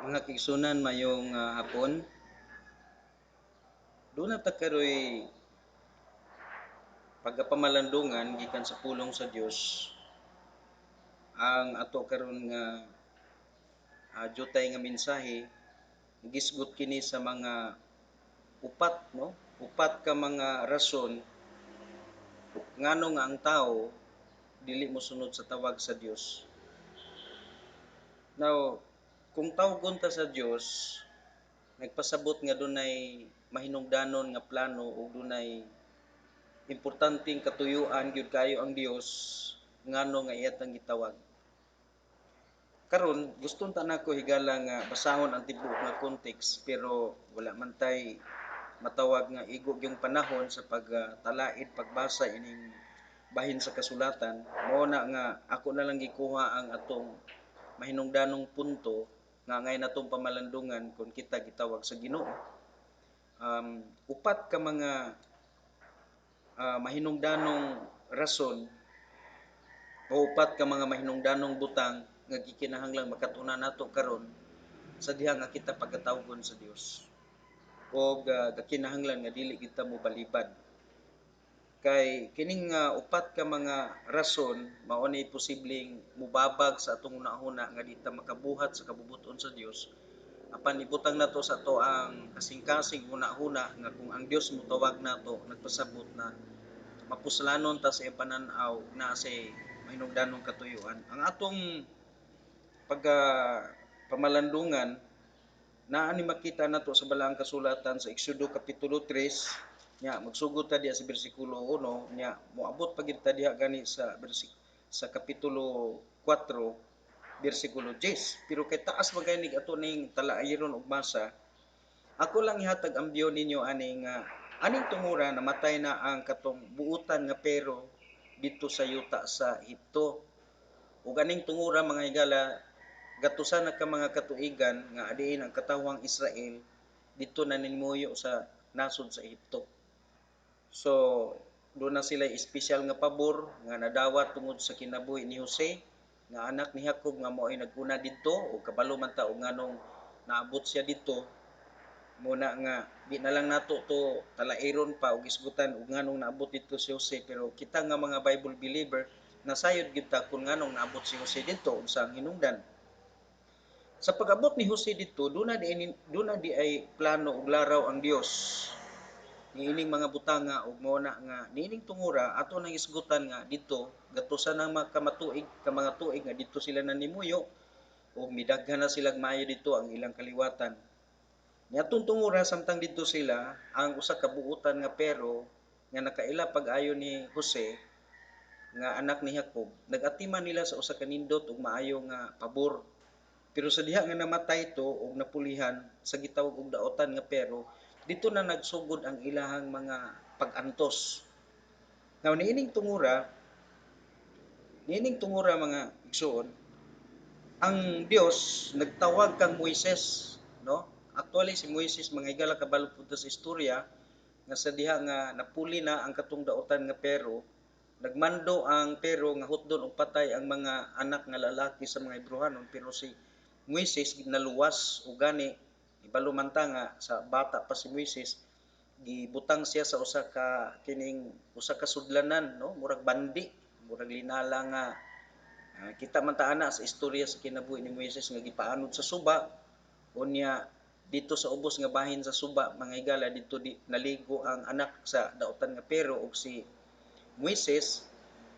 Mga kigsunan mayong hapon, doon na ta karoy pagkapamalandungan gikan sa pulong sa Dios ang ato karon nga jutay nga mensahe gisgot kini sa mga upat no upat ka mga rason ngano nga ang tao dili mosunod sa tawag sa Dios. Now, kung tawgon ta sa Dios, nagpasabot nga dunay mahinungdanon nga plano ug dunay importanteng katuyuan gyud kayo ang Dios ngano nga iyatang gitawag. Karon guston ta nako higala nga basahon ang tibuok nga context pero wala man tay matawag nga igog yung panahon sa pagtalaid pagbasa ining bahin sa kasulatan. Mao na nga ako na lang gikuha ang atong mahinungdanong punto nga ngay natong pamalandungan kung kita gitawag sa Ginoo. Upat ka mga mahinungdanong rason o upat ka mga mahinungdanong butang nga gikinahanglang makatuna nato karon sa diha nga kita pagkatawgon sa Dios. O gakinahanglan nga dili kita mo balibad. Kay kining upat ka mga rason mao ni posibleng mubabag sa atong una-una nga di ta makabuhat sa kabubuton sa Dios. Apan ibutang nato sa ato ang kasing-kasing una-una nga kung ang Dios mo tawag nato nagpasabot na mapuslanon ta sa panan-aw na say mahinungdanong katuyuan. Ang atong pagka pamalandungan naa ni makita nato sa balaang kasulatan sa Exodo kapitulo 3 nya magsugod ta diha sa bersikulo 1 nya moabot pa gid ta diha gani sa kapitulo 4 bersikulo 10 pero kay taas man kay ato ning talaayiron ug basa. Ako lang ihatag ambyo ninyo ani nga aning tungura namatay na ang katong buutan nga pero dito sa yuta sa Egipto. Ug aning tungura mga higala gatusan na ka mga katuigan nga adiin ang katawhang Israel dito na nimuyo sa nasod sa Egipto. So, doon na sila espesyal nga pabor nga nadawat tungod sa kinabuhi ni Jose nga anak ni Jacob nga mao ay naguna didto ug kabalo man ta og nganong naabot siya didto muna nga di na lang nato to talairon pa og isgutan ug nganong naabot didto si Jose pero kita nga mga Bible believer nasayod gyud ta kung nganong naabot si Jose didto ug sa hinungdan. Sa pag-abot ni Jose dito, doon na di ay plano ug laraw ang Dios. Niining mga butanga ug mao na nga niining tungura ato nang isgutan nga dito gatusan ang mga kamatuig ka mga tuig nga dito sila nanimuyo ug midaghan na sila maayo dito ang ilang kaliwatan. Niadtong tungura samtang dito sila ang usa ka buutan nga pero nga nakaila pag-ayo ni Jose nga anak ni Jacob nagatiman nila sa usa ka nindot ug maayo nga pabor. Pero sa diha nga namatay to og napulihan sa gitawag og daotan nga pero dito na nagsugod ang ilahang mga pag-antos. Now niining tungura mga igsoon, ang Dios nagtawag kang Moises, no? Actually si Moises mga higala kabalo pud sa istorya nga sa diha nga napuli na ang katong daotan nga pero nagmando ang pero nga hutdon og patay ang mga anak nga lalaki sa mga Hebrehanon pero si Moises naluwas ug gani ibalo man ta nga sa bata pa si Moises gibutang siya sa usa ka sudlanan no murag bandi murag linala nga kita man ta ana sa istorya sa kinabuhi ni Moises nga gipaanod sa suba unya dito sa ubos nga bahin sa suba mga higala dito naligo ang anak sa daotan nga pero ug si Moises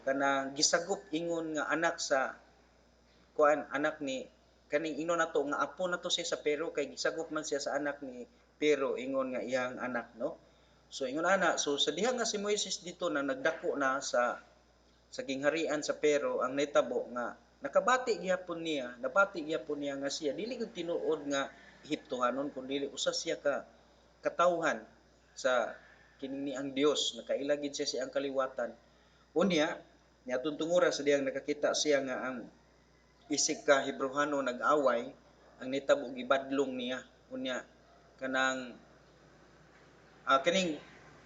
kanang gisagop ingon nga anak sa anak ni kaning ingon nato nga apo nato siya sa pero kay gisagop man siya sa anak ni pero ingon nga iyang anak no. So ingon ana so sa diha nga si Moises dito na nagdako na sa gingharian sa pero ang nahitabo nga nakabati gyapon niya nabati gyapon niya nga siya dili gyud tinuod nga Ehiptohanon kundi usa siya ka katawhan sa kining ni ang Dios nakaila gid siya ang kaliwatan unya niadtong tungura sa diyang nakakita siya nga ang isig ka Hebreano nag-away ang nitabo gibadlong niya unya kanang kining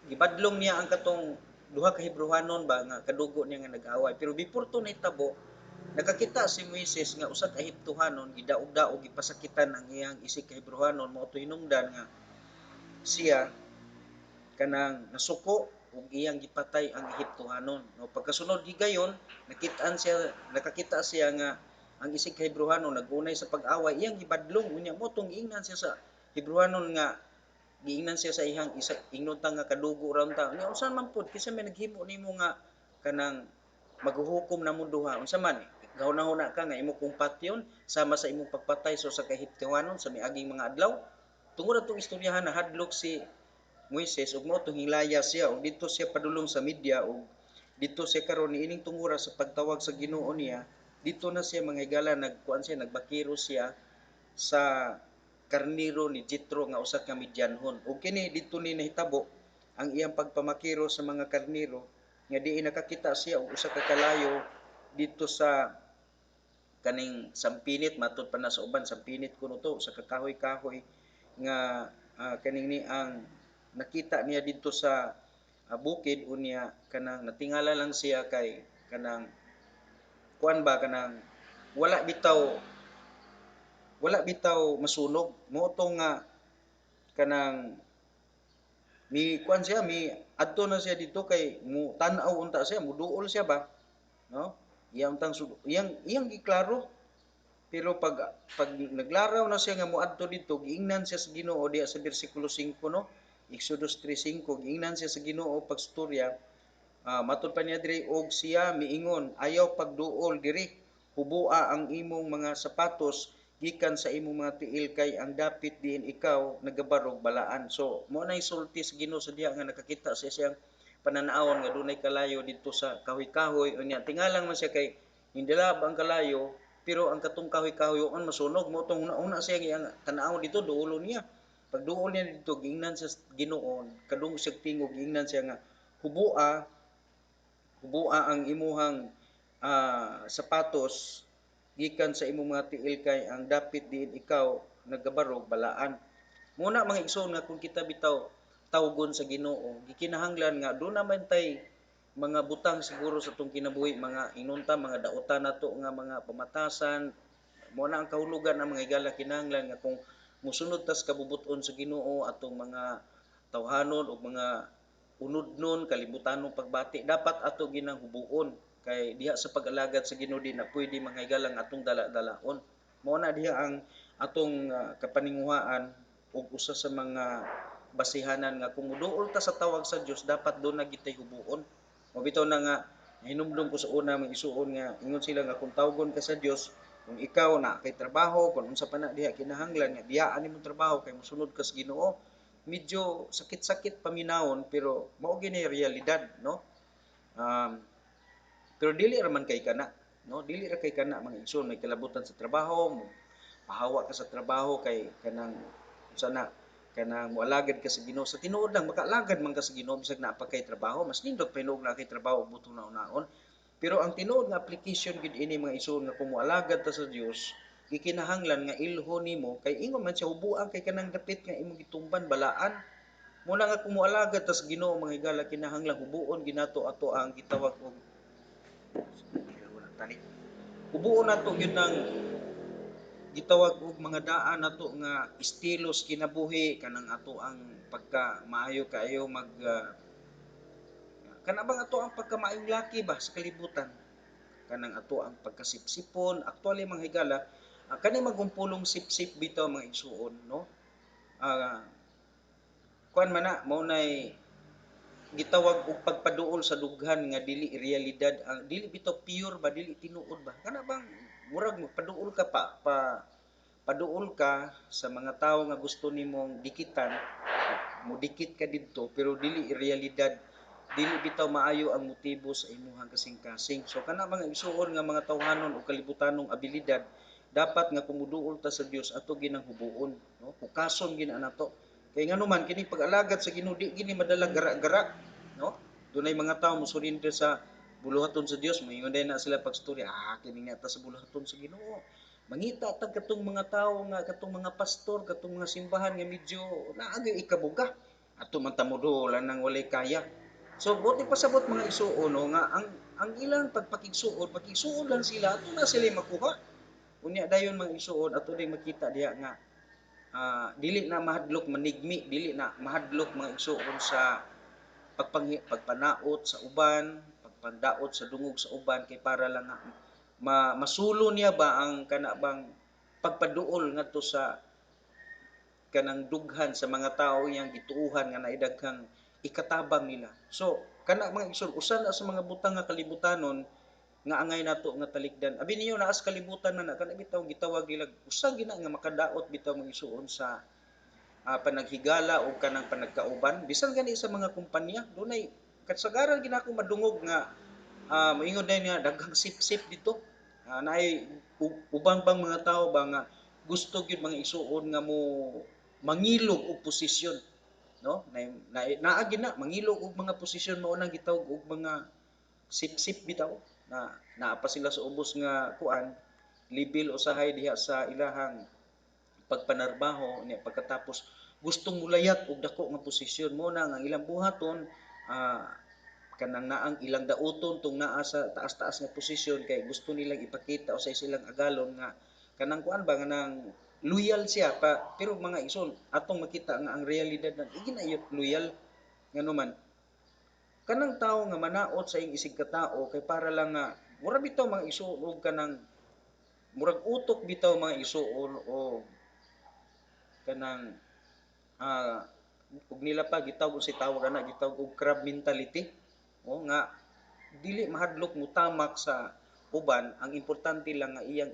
gibadlong niya ang katong duha ka Hebrehanon ba nga kadugo niya nga nag-away pero before to nahitabo Nakakita si Moises nga usa ka Ehiptohanon gidaog-daog gipasakitan ang iyang isig ka Hebrewanon mao to hinungdan nga siya kanang nasuko ug iyang gipatay ang Ehiptohanon. No, pagkasunod gigayon nakakita siya nga ang isig ka Hebrewanon nagunay sa pag-away iyang gibadlong unya mo tong giingnan siya sa Hebrewanon nga giingnan siya sa iyang ingnon ta nga kadugo ra unta. Unya unsa man pud kinsa may naghimo nimo nga kanang maghuhukom na mo duha unsa man gahuna-huna ka nga imo kong patyon sama sa imong pagpatay sa ka Ehiptohanon sa miaging mga adlaw. Tungod atong istoryahan nahadlok si Moises ug mao tong hilaya siya ug dito siya padulong sa media ug dito siya karon niining tungura sa pagtawag sa Ginoo niya dito na siya mga higala nagkuan siya nagbakiro siya sa karniro ni Jethro nga usa ka Midianhon ug kini dito ni nahitabo ang iyang pagpamakiro sa mga karniro nga diin nakakita siya og usa ka kalayo dito sa kaning sampinit matud pa na sa uban sampinit kuno to sa kakahoy-kahoy nga kaning ni ang nakita niya dito sa bukid unya kanang natingala lang siya kay kanang kuan ba kanang wala bitaw wala bitaw masunog mo to nga kanang mi kuan siya mi adto na siya dito kay mo tan-aw unta siya muduol siya ba no iyang tang iyang giklaro pero pag naglaraw na siya nga moadto dito giingnan siya sa Ginoo diha sa bersikulo 5 no Exodus 3:5 giingnan siya sa Ginoo pagstorya matud pa niya diri og siya miingon ayaw pagduol diri hubua ang imong mga sapatos gikan sa imong mga tiil kay ang dapit diin ikaw nagabarog balaan so mo nay sulti sa Ginoo sa diha nga nakakita siya siyang pananawon nga dunay kalayo didto sa kahoy-kahoy unya tingalang man siya kay hindi lab ang kalayo pero ang katong kahoy-kahoy on masunog mo tong una siya nga tan-aw dito duolon niya pagduol niya dito giingnan sa Ginoo kadung siya tingog giingnan siya nga hubua hubua ang imuhang sapatos gikan sa imong mga tiil kay ang dapit diin ikaw nagabarog balaan muna mga igsoon nga kung kita bitaw tawgon sa Ginoo gikinahanglan nga do naman tay mga butang siguro sa tong kinabuhi mga inunta mga dautan nato nga mga pamatasan mo na ang kahulugan ng mga higala kinahanglan nga kung musunod tas kabubuton sa Ginoo atong mga tawhanon ug mga unodnon kalibutanong pagbati dapat ato ginang hubuon kay diha sa pag-alagad sa Ginoo di na pwede mga higala nga atong dala-dalaon mao na diha ang atong kapaninguhaan ug usa sa mga basihanan nga kung muduol ta sa tawag sa Dios dapat do na gitay hubuon o bitaw na nga hinumdum ko sa una mga isuon nga ingon sila nga kung tawgon ka sa Dios kung ikaw na kay trabaho kung unsa pa na diha kinahanglan nga biyaan nimong trabaho kay mosunod ka sa Ginoo medyo sakit-sakit paminawon pero mao gini realidad no um, pero dili ra man kay kana no dili ra kay kana mga igsoon may kalabutan sa trabaho mo pahawa ka sa trabaho kay kanang sana kanang moalagad ka sa Ginoo sa tinuod lang makaalagad man ka sa Ginoo bisag naa pa kay trabaho mas nindot pa hinuog na kay trabaho buto na unaon pero ang tinuod nga application gid ini mga igsoon nga kung moalagad ta sa Dios gikinahanglan nga ilho nimo kay ingon man siya hubuan kay kanang dapit nga imong gitumban balaan muna nga kung moalagad ta sa Ginoo mga higala kinahanglan hubuon ginato ato ang gitawag og tani hubuon nato gyud nang gitawag og mga daan nato nga estilos kinabuhi kanang ato ang pagka maayo kaayo mag kana bang ato ang pagkamaayong laki ba sa kalibutan kanang ato ang pagkasipsipon actually mga higala kani magumpulong sipsip bitaw mga igsuon no ah kuan man na mao nay gitawag og pagpaduol sa dughan nga dili realidad ang dili bitaw pure ba dili tinuod ba kana bang murag magpaduol ka paduol ka sa mga tawo nga gusto nimong dikitan mudikit ka didto pero dili realidad dili bitaw maayo ang motibo sa imuhang kasing-kasing so kana mga igsuon nga mga tawhanon o kalibutanong abilidad dapat nga kumuduol ta sa Dios ato ginang hubuon no hukason gina nato kay nganuman kini pag-alagad sa Ginoo di gini madala gara-gara no dunay mga tawo mosurrender sa buluhaton sa Dios moingon na sila pagstorya kini nga ta sa buluhaton sa Ginoo mangita tag katong mga tawo nga katong mga pastor katong mga simbahan nga medyo naagay ikabuga ato man ta moduolan nang walay kaya So buti pasabot mga igsuon no, nga ang ilang pagpakigsuon lang sila ato na sila makuha. Unya dayon mga igsuon ato din makita diha nga dili na mahadlok manigmi, dili na mahadlok mga igsuon sa pagpanaot sa uban, pagpandaot sa dungog sa uban kay para lang nga masulo niya ba ang kanabang pagpaduol ngadto sa kanang dughan sa mga tao iyang gituuhan nga naidaghang ikatabang nila. So, kana mga igsoon, usa na sa mga butang nga kalibutanon nga angay nato nga talikdan. Abi niyo naas kalibutan na kana bitaw gitawag nila usa gina nga makadaot bitaw mga igsoon sa panaghigala o kanang panagkauban. Bisan gani sa mga kumpanya, dunay kasagaran ginako madungog nga moingon din nga daghang sip-sip dito. Naay ubang bang mga tao ba nga gusto gyud mga isuon nga mo mangilog og posisyon, no? Naagi na mangilog og mga posisyon mao nang gitawag og mga sip-sip bitaw na naa pa sila sa ubos nga kuan libil usahay diha sa ilahang pagpanarbaho niya pagkatapos gustong mulayat og dako nga posisyon mo na nga ilang buhaton ah, kanang naang ilang dauton tong naa sa taas-taas nga posisyon kay gusto nilang ipakita o sa silang agalon nga kanang kuan ba nga nang loyal siya pa pero mga ison atong makita nga ang realidad na igi na loyal ngano man kanang tao nga manaot sa ing isig katao kay para lang nga mura bitaw mga isuon og kanang murag utok bitaw mga isuon o kanang ah ug nila pa gitawag si tawag ana gitawag og crab mentality o nga dili mahadlok mo tamak sa uban ang importante lang nga iyang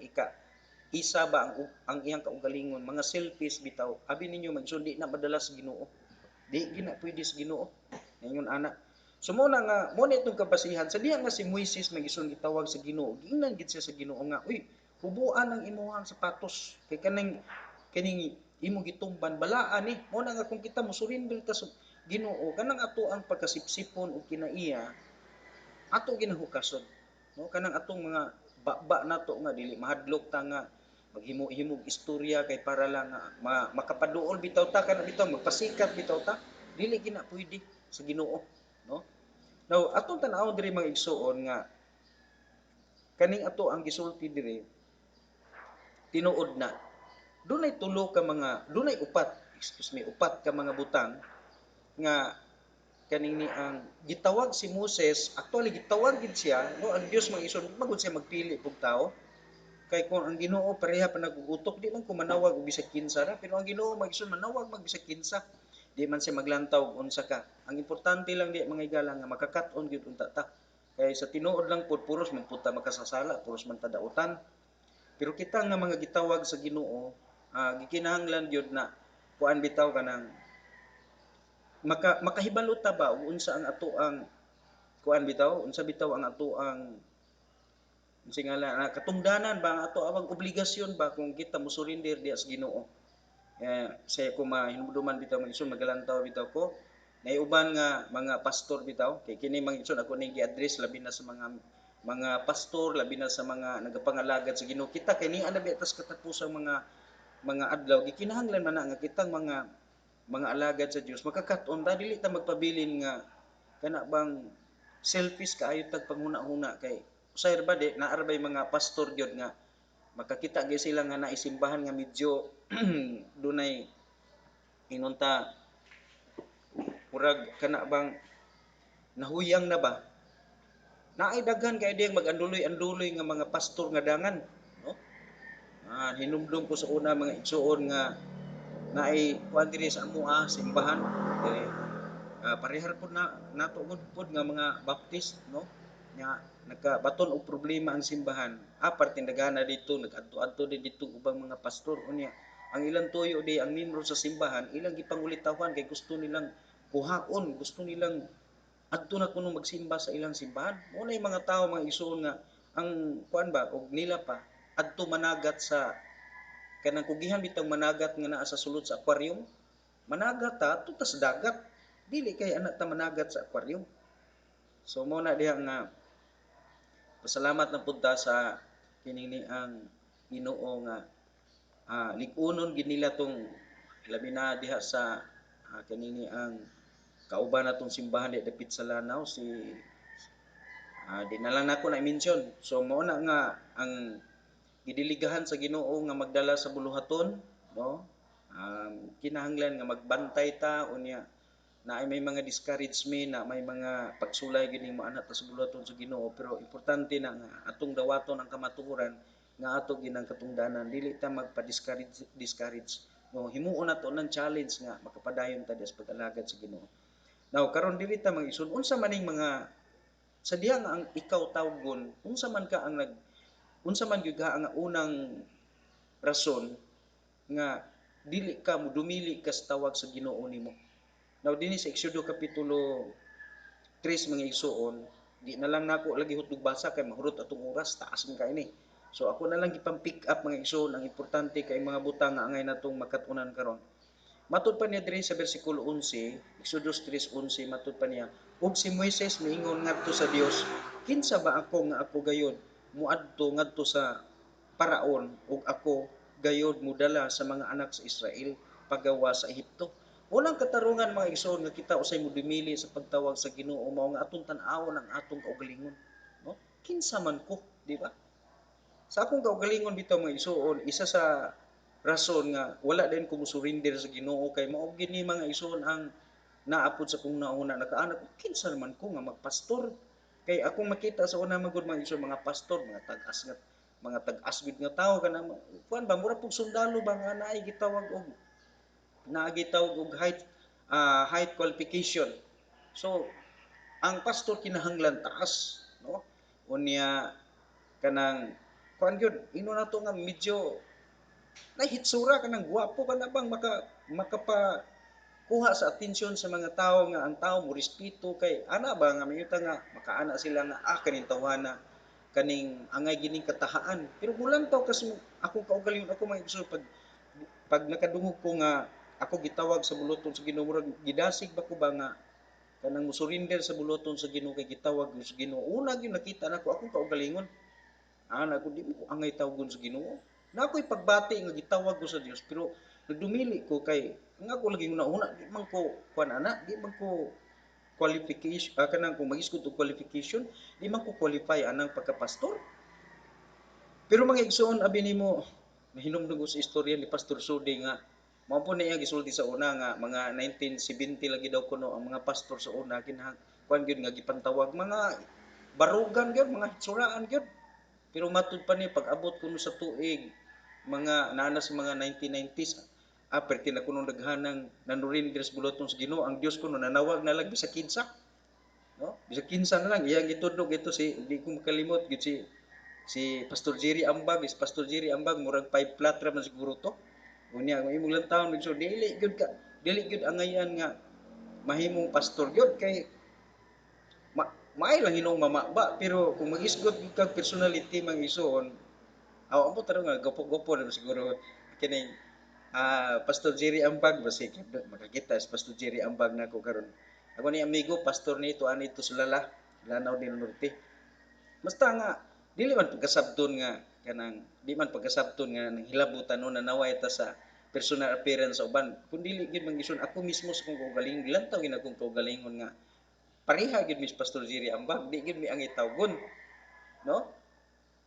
isa ba ang iyang kaugalingon mga selfish bitaw abi ninyo magsundi na madalas Ginoo di gina pwede sa Ginoo ngayon ana so mo na nga mo na itong kabasihan sa diha nga si Moises magison gitawag sa Ginoo giingnan gid siya sa Ginoo nga uy hubuan ang imuhang sapatos kay kaning imo gitumban balaan ni mo na nga kung kita mo surrender ta sa Ginoo kanang ato ang pagkasipsipon o kinaiya ato ginahukason no kanang atong mga baba nato nga dili mahadlok ta nga maghimo-himog istorya kay para lang nga makapaduol bitaw ta kana bitaw magpasikat bitaw ta dili gina pwede sa Ginoo no now atong tan-awon diri mga igsuon nga kaning ato ang gisulti diri tinuod na dunay tulo ka mga dunay upat excuse me upat ka mga butang nga kaning ni ang gitawag si Moses actually gitawag gid siya no ang Dios mag-ison magud siya magpili og tao kay kung ang Ginoo pareha pa nagugutok di man ko manawag og bisag kinsa ra pero ang Ginoo mag-ison manawag magbisag kinsa di man siya maglantaw unsa ka ang importante lang di mga igala nga makakat-on gyud unta ta kay sa tinuod lang pud puros man pud ta makasasala puros man ta dautan pero kita nga mga gitawag sa Ginoo gikinahanglan gyud na kuan bitaw kanang makahibalo ta ba ug unsa ang ato ang kuan bitaw unsa bitaw ang ato ang singala katungdanan ba ang ato ang obligasyon ba kung kita mo surrender diha sa Ginoo say ko mahinumduman bitaw mga igsoon magalantaw bitaw ko naiuban nga mga pastor bitaw kay kini mga igsoon ako ning gi-address labi na sa mga pastor labi na sa mga nagapangalagad sa Ginoo kita kay ni ana bitas katapusang mga adlaw gikinahanglan man na nga kitang mga alagad sa Dios makakat-on ta dili ta magpabilin nga kana bang selfish kaayo tag panghuna-huna kay usay ra ba di naa bay mga pastor gyud nga makakita gyud sila nga naisimbahan nga medyo dunay inunta murag kana bang nahuyang na ba naay daghan kay diyang mag-anduloy-anduloy nga mga pastor nga dangan no hinumdum ko sa una mga igsuon nga naay kuan diri sa amoa simbahan diri parehar pud na nato pod nga mga baptist no nya nagkabaton og problema ang simbahan aparte dagana dito nag-adto-adto din dito ubang mga pastor unya ang ilang tuyo di ang membro sa simbahan ilang gipangulitawan kay gusto nilang kuhaon gusto nilang adto na kuno magsimba sa ilang simbahan mo na mga tao mga igsoon nga ang kuan ba og nila pa adto managat sa kanang kugihan bitang managat nga naa sa sulod sa aquarium managat ta adto ta sa dagat dili kay anak ta managat sa aquarium so mo na diha nga pasalamat na pud ta sa kining ang Ginoo nga lig-unon gid nila tong labi na diha sa kining ang kauban natong simbahan di dapit sa Lanao si di na lang nako na i-mention. So mao na nga ang gidiligahan sa Ginoo nga magdala sa buluhaton, no? Kinahanglan nga magbantay ta unya na ay may mga discouragement na may mga pagsulay gining maanhat ta sa buluhaton sa Ginoo, pero importante na nga atong dawaton ang kamatuoran nga ato ginang katungdanan, dili ta magpa-discourage. No, himuon nato ng challenge nga makapadayon ta sa pag-alagad sa Ginoo. Now karon dili ta mag-isud unsa maning mga sa diha nga ang ikaw tawgon, unsa man ka ang unsa man gyud ang unang rason nga dili ka mo dumili ka sa tawag sa Ginoo nimo. Now dinhi sa Exodo kapitulo 3 mga igsoon, di na lang nako lagi hutog basa kay mahurot atong oras, taas man kaini. So ako na lang gipang-pick up mga igsoon ang importante kay mga butang nga angay natong makatunan karon. Matud pa niya diri sa bersikulo 11, Exodus 3:11, matud pa niya, ug si Moises miingon ngadto sa Dios, kinsa ba ako nga ako gayod muadto ngadto sa Paraon ug ako gayod mudala sa mga anak sa Israel pagawa sa Ehipto. Unang katarungan mga igsoon nga kita usay mo dumili sa pagtawag sa Ginoo mao nga atong tan-awon ang atong kaugalingon, no? Kinsa man ko, di ba? Sa akong kaugalingon bitaw mga igsoon, isa sa rason nga wala din ko musurrender sa Ginoo kay mao gini mga igsoon ang naapod sa kong nauna nakaanak kinsa man ko nga magpastor kay akong makita sa una magud mga igsoon mga pastor mga tag-as gid nga tawo kana kuan ba mura pug sundalo ba nga naay gitawag og naagitawag og height qualification. So ang pastor kinahanglan taas, no? Unya kanang kuan gyud ino nato nga medyo nahitsura ka ng gwapo ka na bang makapa kuha sa atensyon sa mga tao nga ang tao mo respeto kay ana ba nga mayuta nga makaana sila nga kaning tawhana kaning angay gining katahaan pero mulantaw kasi ako kaugalingon ako mga igsoon pag nakadungog ko nga ako gitawag sa buluton sa Ginoo murag gidasig ba ko ba nga kanang musurinder sa buluton sa Ginoo kay gitawag sa Ginoo una gyud nakita nako akong kaugalingon ana ko di ko angay tawgon sa Ginoo na ako'y pagbati nga gitawag ko sa Dios pero nagdumili ko kay nga ako lagi una di man ko kuan ana di man ko qualification kanang kung mag-isgot og qualification di man ko qualify anang pagka-pastor pero mga igsoon abi nimo mahinumdum ko sa istorya ni Pastor Sudi nga mao po niya gisulti sa una nga mga 1970 lagi daw kuno ang mga pastor sa una kinahang kuan gyud nga gipantawag mga barugan gyud mga hitsuraan gyud pero matud pa ni pag-abot kuno sa tuig mga naana sa mga 1990s perti na kuno daghanang nanurin sa buluton sa Ginoo ang Dios kuno nanawag na lang bisa kinsa, no? Bisa kinsa na lang iyang gitudlo ito si di ko makalimot gid si Pastor Jerry Ambag, si Pastor Jerry Ambag murag 5 flat ra man siguro to. Unya ang imong lang taon so dili gyud angayan nga mahimong pastor gyud kay maay lang hinong mamaba pero kung mag-isgot kag personality mang isuon amo taro nga gopo-gopo na siguro kining Pastor Jerry Ambag ba si makakita si Pastor Jerry Ambag nako karon ako ni amigo pastor nito ani to sulala Lanao del Norte basta nga dili man pagkasabton nga kanang di man pagkasabton nga nanghilabutan no nanaway ta sa personal appearance sa uban kun dili gid mangisod ako mismo sa kong kaugalingon lantaw gid akong kaugalingon nga pareha gid mis Pastor Jerry Ambag di gid mi ang itawgon, no?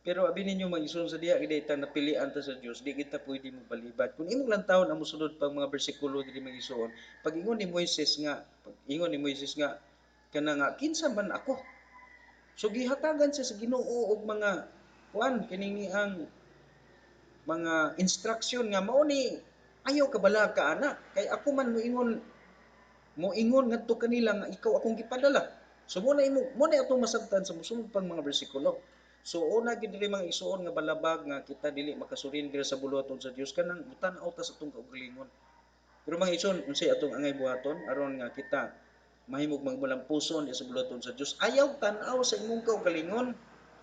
Pero abi ninyo mag-isong sa diha gid ta napilian ta sa Dios di kita pwede mo balibad kun imong lang taon ang mosunod pang mga bersikulo diri mag-isuon pag ingon ni Moises nga kana nga kinsa man ako so gihatagan siya sa Ginoo og mga kuan kining ang mga instruction nga mao ni ayaw ka bala ka ana kay ako man moingon ngadto kanila nga ikaw akong gipadala so mo na atong masabtan sa mosunod pang mga bersikulo. So una gid diri mga isuon nga balabag nga kita dili makasurinder sa buluhaton sa Dios kanang tan-aw ta sa atong kaugalingon. Pero mga isuon unsay atong angay buhaton aron nga kita mahimog magmalampuson sa buluhaton sa Dios. Ayaw tan-aw sa imong kaugalingon.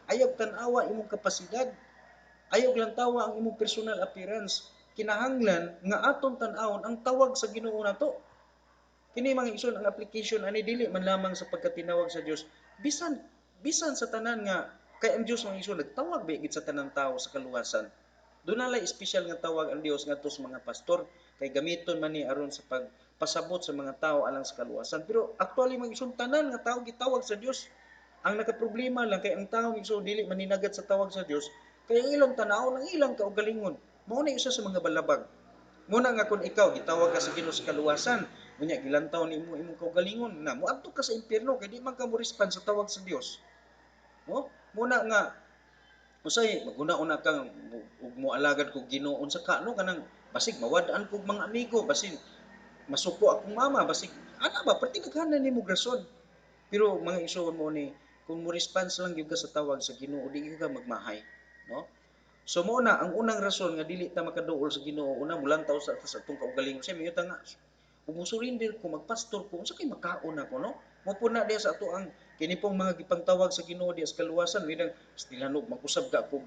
Ayaw tan-awa imong kapasidad. Ayaw lang tawa ang imong personal appearance. Kinahanglan nga aton tan-awon ang tawag sa Ginoo nato. Kini mga isuon ang application ani dili man lamang sa pagkatinawag sa Dios. Bisan bisan sa tanan nga kay ang Dios mga isuon nagtawag ba gid sa tanang tawo sa kaluwasan. Doon na espesyal nga tawag ang Dios ngadto sa mga pastor kay gamiton man ni aron sa pasabot sa mga tao alang sa kaluwasan. Pero actually mag-isong tanan nga tao gitawag sa Dios. Ang nakaproblema lang kay ang tao miso dili maninagat sa tawag sa Dios, kay ang ilang tanaw ng ilang kaugalingon. Mao na isa sa mga balabag. Muna nga kung ikaw gitawag ka sa Ginoo sa kaluwasan, unya gilantaw nimo imong kaugalingon na moadto ka sa impierno kay di man ka mo respond sa tawag sa Dios. No? Muna nga usay maguna-una kang ug moalagad kog Ginoo unsa ka no kanang basig mawad-an kog mga amigo, basig masuko akong mama, basig ana ba perti naghanan nimo grason. Pero mga igsoon mo ni kung mo response lang gyud ka sa tawag sa Ginoo, di gyud ka magmahay, no? So mo na ang unang rason nga dili ta makaduol sa Ginoo, una mulantaw sa atong kaugalingon. Sa mga nga ug musurrender ko magpastor ko unsa kay makaon ako, no? Mo puna diha sa ato ang kini pong mga gipangtawag sa Ginoo diha sa kaluwasan, midang stilanog magusab ka ko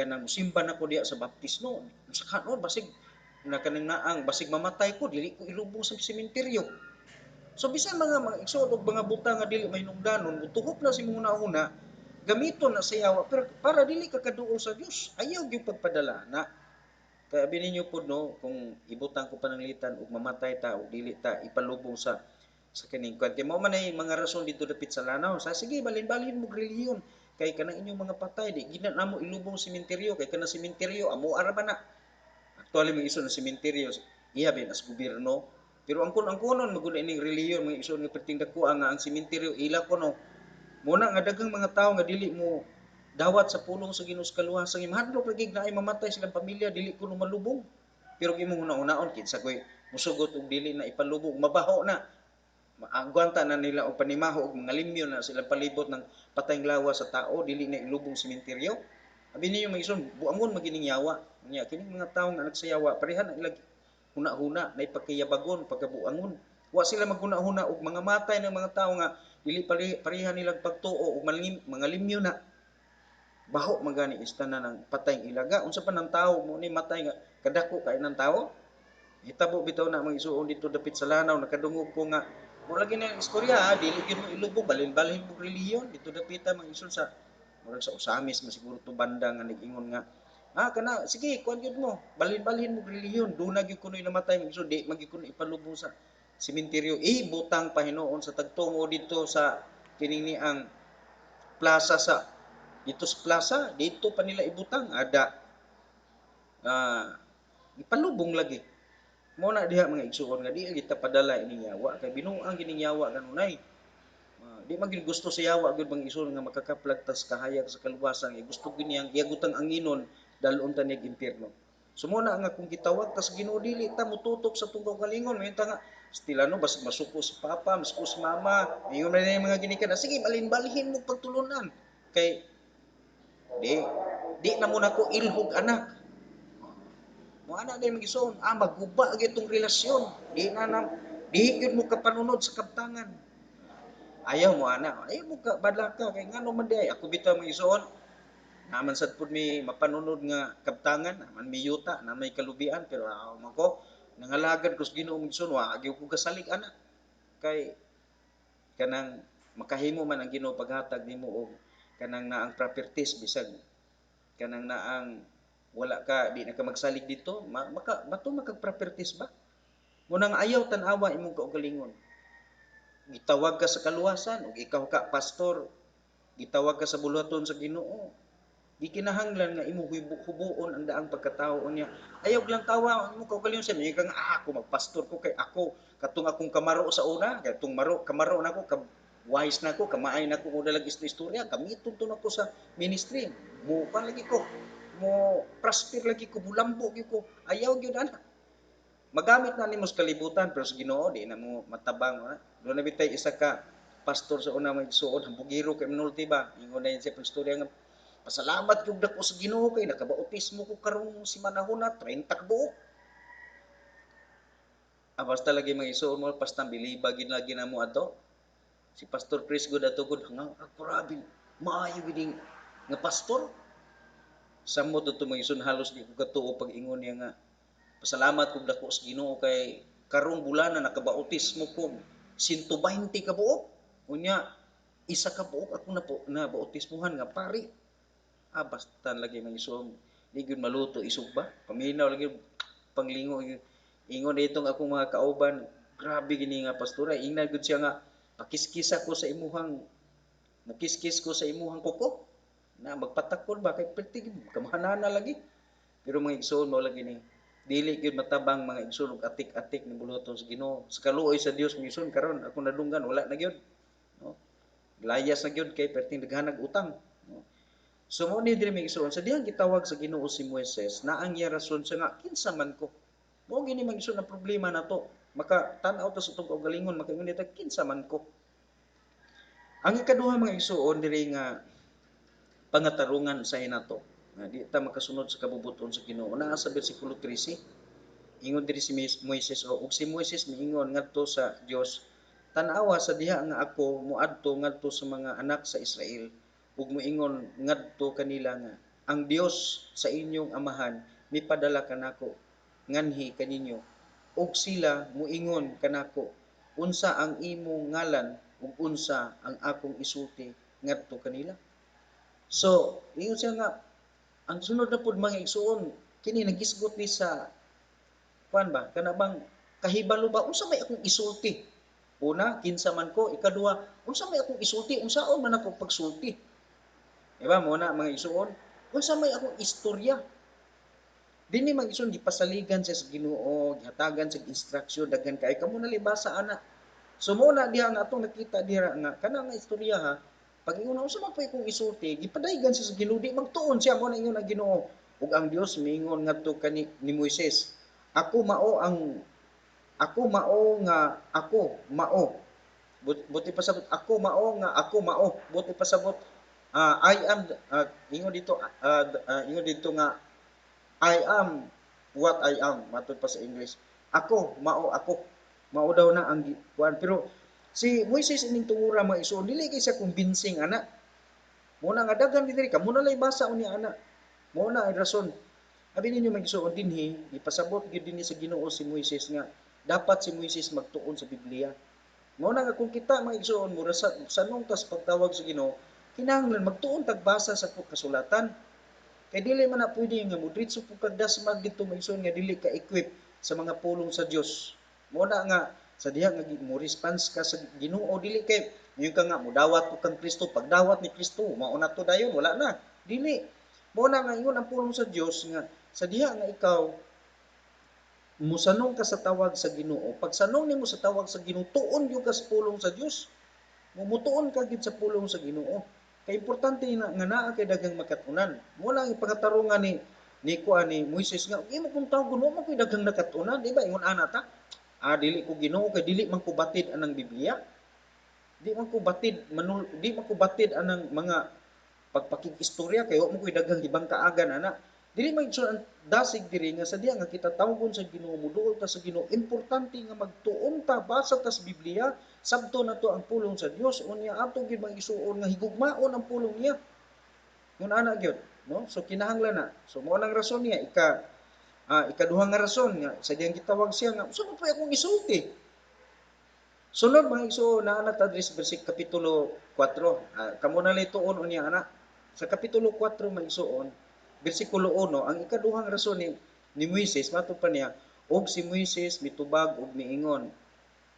kanang musimba nako diha sa baptismo. Unsa kanon basig na kanang naang basig mamatay ko dili ko ilubong sa sementeryo. So bisan mga igsoon og mga butang nga dili mahinungdanon, mutuhop na si muna una, gamiton na sa yawa pero para dili ka kaduol sa Dios. Ayaw gyud pagpadala na kaya abi ninyo pod no kung ibutang ko pananglitan ug mamatay ta ug dili ta ipalubong sa kining kwan. Kay mao man ay mga rason dito dapit sa lanaw. Sa sige balin-balin mo relihiyon kay kanang inyong mga patay di gina namo ilubong sementeryo kay kanang sementeryo amo ara ba na. Actually mga iso ng sementeryo iya bin as gobyerno. Pero ang kunon maguna ining relihiyon mga iso nga perting dako nga ang sementeryo ila kuno. Muna nga daghang mga tawo nga dili mo dawat sa pulong sa Ginoo sa kaluwasan mahadlok lagi na ay mamatay silang pamilya dili kuno malubong. Pero imong una-unaon kinsa koy musugot og dili na ipalubong mabaho na maagwanta na nila og panimaho og mga limyo na sila palibot ng patayng lawas sa tao dili na ilubong sementeryo. Abi ninyo maison buangon magining yawa. Nya kining mga tawo nga nagsayawa parehan ang ilang huna-huna na ipakayabagon pagkabuangon. Wa sila maghuna-huna og mga matay ng mga tawo nga dili parehan nilang pagtuo og mga limyo na baho magani istana ng patayng ilaga. Unsa pa ng tawo mo ni matay nga kadako kay ng tawo? Hitabo bitaw na mga isuon dito dapit sa lanaw nakadungog ko nga mo lagi na istorya ha, dili gyud mo ilubog balhin-balhin mo relihiyon dito dapita mga ison sa murag sa Usamis man siguro to banda nga nag-ingon nga kana sige kuan gyud mo balhin-balhin mo relihiyon duna gyud kuno namatay mga ison di man gyud kuno ipalubong sa sementeryo butang pahinuon sa tagtungo dito sa kining ni ang plaza sa dito sa plaza dito pa nila ibutang ada ipalubong lagi. Mo na diha mga igsuon nga di kita padala ining yawa kay binuang gining yawa kanunay. Di man gyud gusto sa yawa gyud mga igsuon nga makakaplag tas kahayag sa kaluwasan kay gusto gyud niyang iagutang anginon dalon ta nig impierno. So mo na nga kung gitawag ta sa Ginoo dili ta mututok sa tunggaw kalingon mahita nga estila no basig masuko si papa, masuko si mama, ingon man ni mga ginikan. Sige balhin-balhin mo pagtulunan kay di di na mo nako ilhog anak. Mo ana day magisuon, magguba gyud tong relasyon. Di gyud mo kapanunod sa kabtangan. Ayaw mo ana, ayaw mo ka badla ka kay ngano man day ako bitaw magisuon. Naman sad pud mi mapanunod nga kabtangan, naman mi yuta na may kalubian pero man ko nangalagad ko sa Ginoo magisuon wa gyud ko kasalig ana. Kay kanang makahimo man ang Ginoo paghatag nimo og kanang naang properties bisag kanang naang wala ka di na ka magsalig dito bato makag properties ba mo nang ayaw tan-awa imong kaugalingon gitawag ka sa kaluwasan ug ikaw ka pastor gitawag ka sa buluhaton sa Ginoo di kinahanglan nga imo hubuon ang daang pagkatawo niya ayaw lang tawa imong kaugalingon sa mga nga ako magpastor ko kay ako katong akong kamaro sa una kay tong kamaro nako wise na ko kamaay na ko mo dalag istorya gamiton to nako sa ministry mo pa lagi ko mo prosper lagi ko bulambo gyud ko ayaw gyud ana magamit na nimo sa kalibutan pero sa Ginoo di na mo matabang ha do na bitay isa ka pastor sa una magsuod hambugiro kay minulti ba ingon na siya istorya nga pasalamat gyud dako sa Ginoo kay nakabautismo ko karong si manahuna 30 ka buok basta lagi mga isuon mo pastang biliba gid lagi na mo ato si Pastor Chris gud ato gud nga grabe maayo gid nga pastor samot to mga ison halos di ko katuo pag ingon niya nga pasalamat kog dako sa Ginoo kay karong bulan na nakabautismo ko 120 ka buok unya isa ka buok ako na bautismohan nga pari basta lagi mga ison di gyud maluto isog ba paminaw lagi panglingo ingon ditong akong mga kauban Grabe gini nga pastor, ay ingna gud siya nga pakiskis ako sa imuhang mukiskis ko sa imuhang kuko. Na magpatakon ba kay perti kamahanana lagi. Pero mga igsoon mo lagi ni dili gyud matabang mga igsoon og atik-atik ni buluton sa Ginoo. Sa kaluoy sa Dios mga igsoon karon ako nadunggan wala na gyud. No? Layas na gyud kay perting daghanag utang. No? So mo ni diri mga igsoon sa dihang gitawag sa Ginoo si Moises na ang iya rason siya nga kinsa man ko. Mo gini mga igsoon ang problema nato. Maka tan-aw ta sa tong kaugalingon makaingon ta kinsa man ko. Ang ikaduha mga igsoon diri nga pangatarungan sa nato nga di ta makasunod sa kabubuton sa Ginoo naa sa bersikulo 13 ingon diri si Moises ug si Moises miingon ngadto sa Dios tan-awa sa diha nga ako moadto ngadto sa mga anak sa Israel ug moingon ngadto kanila nga ang Dios sa inyong amahan mipadala kanako nganhi kaninyo ug sila moingon kanako unsa ang imong ngalan ug unsa ang akong isulti ngadto kanila. So, ingon siya nga, ang sunod na pud mga igsuon, kini nagisgot ni sa, kuan ba, kana bang, kahibalo ba, unsa may akong isulti? Una, kinsa man ko, ikaduha, unsa may akong isulti, unsaon man ako pagsulti? Diba, muna mga igsuon, unsa may akong istorya? Dini mga igsuon, gipasaligan siya sa Ginoo, gihatagan sa instruction, daghan kay kamo na libasa ana. So mo na diha nga atong nakita diha nga kana nga istorya ha. Pag ingon unsa man pa ikong isulti, gipadaygan siya sa Ginoo, di magtuon siya mo na ingon ang Ginoo. Ug ang Dios miingon ngadto kani ni Moises, ako mao buti pasabot ako mao nga ako mao buti pasabot I am ingon dito ingon dito nga I am what I am matod pa sa English. Ako mao daw na ang kuan pero si Moises ining tungura mga igsoon dili kay siya convincing ana. Mo na nga daghan diri ka mo na lay basa unya ana. Mo na ang rason. Abi ninyo mga igsoon dinhi ipasabot gyud dinhi sa Ginoo si Moises nga dapat si Moises magtuon sa Biblia. Mao na nga kung kita mga igsoon mura sa sanong tas pagtawag sa Ginoo kinahanglan magtuon tag basa sa kasulatan. Kay dili man na pwede nga mo diretso pug kagdasmag dito maigsoon nga dili ka equip sa mga pulong sa Dios. Mo na nga sa diha nga mo response ka sa Ginoo dili kay ngayon ka nga mo dawat ko kang Kristo pagdawat ni Kristo mao na to dayon wala na. Dili. Mo na nga ingon ang pulong sa Dios nga sa diha nga ikaw musanong ka sa tawag sa Ginoo. Pag sanong nimo sa tawag sa Ginoo, tuon gyud ka sa pulong sa Dios. Mumutuon ka gid sa pulong sa Ginoo. Kay importante na nga naa kay daghang makatunan. Mo lang ipagatarungan ni kuan ni Moises nga imo kung tawgon mo koy daghang nakatunan, di ba? Ingon ana ta. Dili ko Ginoo kay dili man ko batid anang Biblia. Di man ko batid anang mga pagpakig-istorya kay wa mo koy daghang ibang kaagan ana. Dili man so ang dasig diri nga sa diha nga kita tawgon sa Ginoo muduol ta sa Ginoo importante nga magtuon ta basa ta sa Biblia sabto na to ang pulong sa Dios unya ato gid magisuon nga higugmaon ang pulong niya. Ngun ana gyud, no? So kinahanglan na. So mao nang rason niya ikaduha nga rason nga sa diyang gitawag siya nga usa pa akong isulti. Sunod mga igsoon na anak ta sa kapitulo 4. Kamo na lay tuon unya ana. Sa kapitulo 4 mga igsoon, bersikulo 1, ang ikaduhang rason ni Moises matud pa niya, og si Moises mitubag og miingon,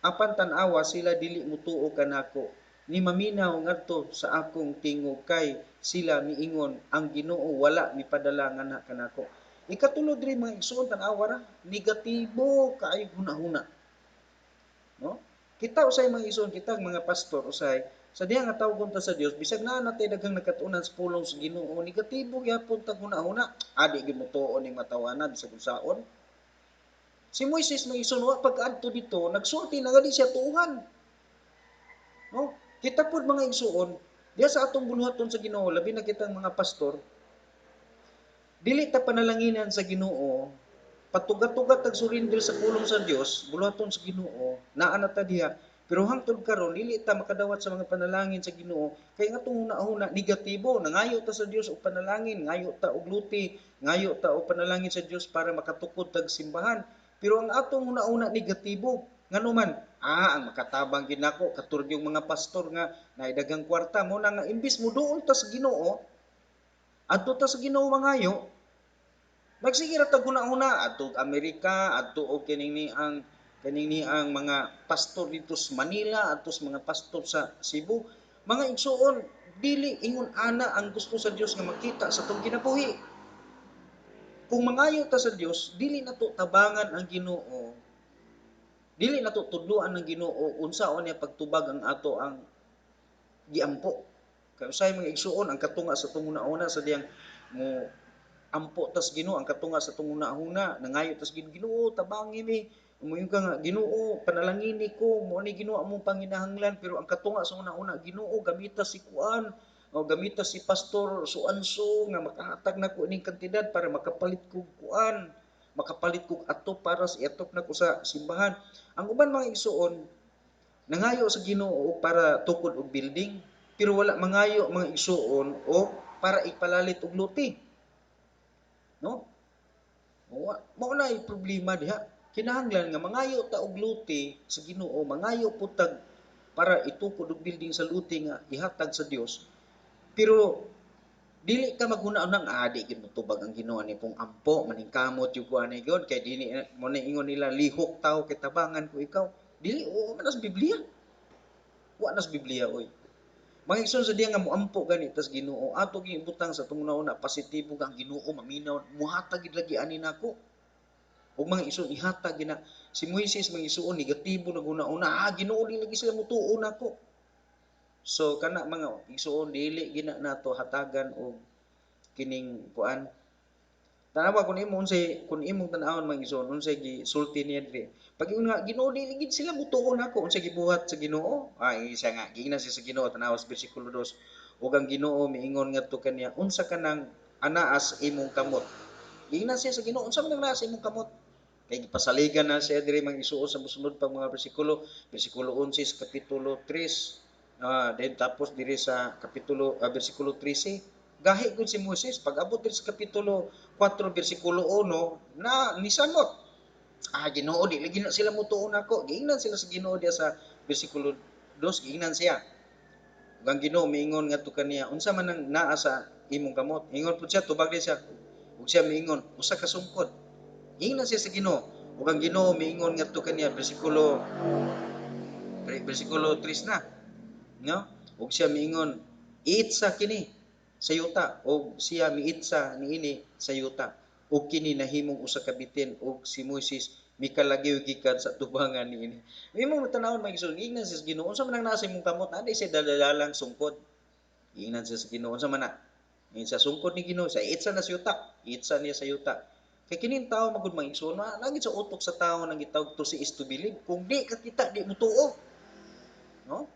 apan tan-awa sila dili mutuo kanako ni maminaw ngadto sa akong tingog kay sila miingon ang Ginoo wala mipadala ngana kanako. Ikatulod diri mga igsoon tan-awa ra negatibo kaayo hunahuna. No? Kita usay mga igsoon kita mga pastor usay sa diha nga tawgon ta sa Dios bisag naa natay daghang nakatunan sa pulong sa Ginoo negatibo gyapon ta hunahuna adi gyud mo tuon ning matawanan sa kunsaon. Si Moises may igsoon wa pagkaadto dito nagsulti na gali siya tuuhan. No? Kita pud mga igsoon diha sa atong buluhaton sa Ginoo labi na kitang mga pastor dili ta panalanginan sa Ginoo patugat-tugat tag surrender sa pulong sa Dios buluhaton sa Ginoo naa na ta diha pero hangtod karon dili ta makadawat sa mga panalangin sa Ginoo kay nga una-una negatibo nangayo ta sa Dios og panalangin ngayo ta og luti ngayo ta og panalangin sa Dios para makatukod tag simbahan pero ang atong una-una negatibo nganuman ang makatabang gid nako katurgyong mga pastor nga naidagang kwarta mo na nga imbis mo duol ta sa Ginoo adto ta sa Ginoo mangayo magsige ra tag huna-huna adto Amerika adto og kining ang kaning ni ang mga pastor dito sa Manila atos mga pastor sa Cebu, mga igsuon dili ingon ana ang gusto sa Dios nga makita sa tong kinabuhi. Kung mangayo ta sa Dios, dili nato tabangan ang Ginoo, dili nato tudloan ang Ginoo unsaon niya pagtubag ang ato ang giampo. Kay usay mga igsuon ang katunga sa tong una-una sa diyang mo ampo tas Ginoo ang katunga sa tong una-una nangayo tas Ginoo tabangi mi umuyon ka nga Ginoo panalangini ko mo ni Ginoo among panginahanglan pero ang katunga sa una-una Ginoo gamita si kuan o gamita si pastor suanso nga makahatag nako ning kantidad para makapalit ko kuan makapalit ko ato para sa iatop nako sa simbahan. Ang uban mga igsuon nangayo sa Ginoo para tukod og building pero wala mangayo mga igsuon o para ipalalit og luti, no? Mao na problema diha. Kinahanglan nga mangayo ta og luti sa Ginoo, mangayo pud tag para itukod og building sa luti nga ihatag sa Dios. Pero dili ka maghuna-una nga adi gid motubag ang Ginoo ni pong ampo maningkamot yung kuan ni God kay dili mo na ingon nila lihok tao kay tabangan ko ikaw. Dili o manas Biblia. Wa nas Biblia oy. Mga igsoon sa diya nga moampo gani tas Ginoo ato gibutang sa tunguna una positibo kang Ginoo maminaw muhatag gid lagi ani nako. Ug mga igsoon ihatag gina si Moises mga igsoon negatibo na guna-una Ginoo di lagi sila mutuo nako. So kana mga igsoon dili gina nato hatagan og kining kuan. Tanawa kun imong tan-awon mga igsoon unsay gisulti niya diri. Pag ingon nga Ginoo dili gid sila mutuo nako unsay gibuhat sa Ginoo? Isa nga giingnan siya sa Ginoo tanawa sa bersikulo 2. Ug ang Ginoo miingon ngadto kaniya unsa kanang anaas imong kamot. Giingnan siya sa Ginoo unsa man ang naa sa imong kamot? Kay gipasaligan na siya diri mga isuo sa mosunod pang mga bersikulo, bersikulo 11 kapitulo 3, then tapos diri sa bersikulo 13, gahi gud si Moses pag abot diri sa kapitulo 4 bersikulo 1 na nisamot. Ginoo di lagi na sila mutuo nako. Giingnan sila sa Ginoo diya sa bersikulo 2, giingnan siya. Ug ang Ginoo miingon ngadto kaniya, unsa man ang naa sa imong kamot? Ingon pud siya tubag din siya. Ug siya miingon, usa ka sungkod. Ingnan siya sa Ginoo. Ug ang Ginoo miingon ngadto kaniya bersikulo 3 na, no? Ug siya miingon, iitsa kini sa yuta ug siya miitsa niini sa yuta. Ug kini nahimong usa ka bitin ug si Moises mikalagyo gikan sa tubangan niini. Imong tan-awon magigsoon, ingnan siya sa Ginoo. Unsa man ang nasa imong kamot? Adi siya daladalang sungkod. Ingnan siya sa Ginoo. Unsa man na? Sa sungkod ni Ginoo, sa itsa na sa yuta. Itsa niya sa yuta. Kay kining tawo magud mangigsoon, lagi sa utok sa tawo nang gitawag to si is to believe. Kung di ka kita, di mo tuo. No?